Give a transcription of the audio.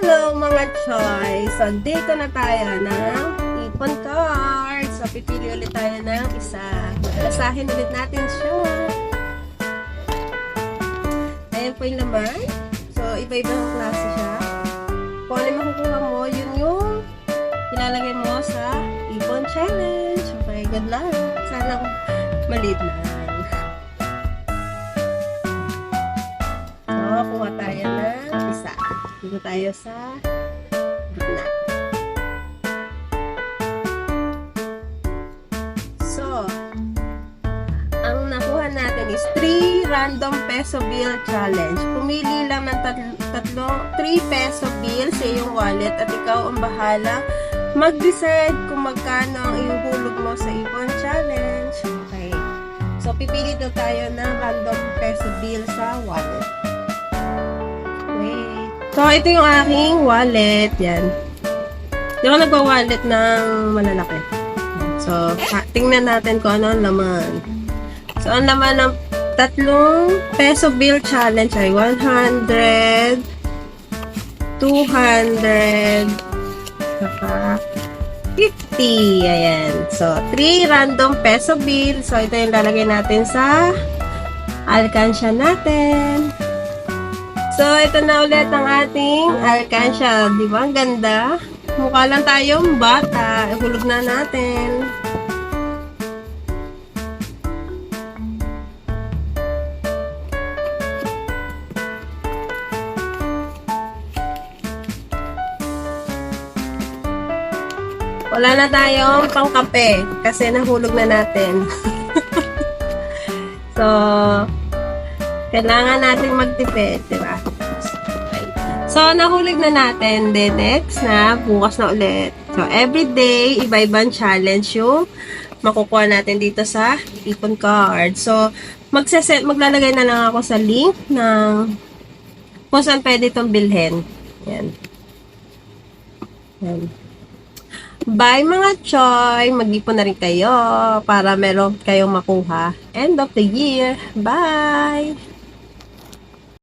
Hello mga choy! So, dito na tayo ng ipon card. So, pipili ulit tayo ng isa. Basahin ulit natin siya. Ayan po yung laman. So, iba-ibang klase siya. Kung ano yung makukuha mo, yun yung ilalagay mo sa ipon challenge. Okay, good luck. Sana maliit na. So, kuha tayo ng isa. Dito tayo sa gitna. So, ang nakuha natin is 3 random peso bill challenge. Pumili lang ng 3 peso bill sa iyong wallet at ikaw ang bahala mag-decide kung magkano ang ihuhulog mo sa ipon challenge. Okay. So, pipili daw tayo ng random peso bill sa wallet. Wait. So, ito yung aking wallet. Yan. Hindi ako nagwa-wallet ng malalaki. So, tingnan natin kung ano ang laman. So, ang laman ng 3 peso bill challenge ay 100, 200, saka 50. Ayan. So, 3 random peso bill. So, ito yung lalagay natin sa alkansya natin. So, ito na ulit ang ating alkansya. Di ba? Ang ganda. Mukha lang tayong bata. Ihulog na natin. Wala na tayong pangkape kasi nahulog na natin. So, kailangan natin magtipid, di ba? Okay. So, nahulog na natin. Then, next na, bukas na ulit. So, everyday, iba-ibang challenge yung makukuha natin dito sa ipon card. So, maglalagay na lang ako sa link ng kung saan pwede itong bilhin. Yan. Yan. Bye mga choy! Mag-ipon na rin kayo para meron kayong makuha. End of the year. Bye!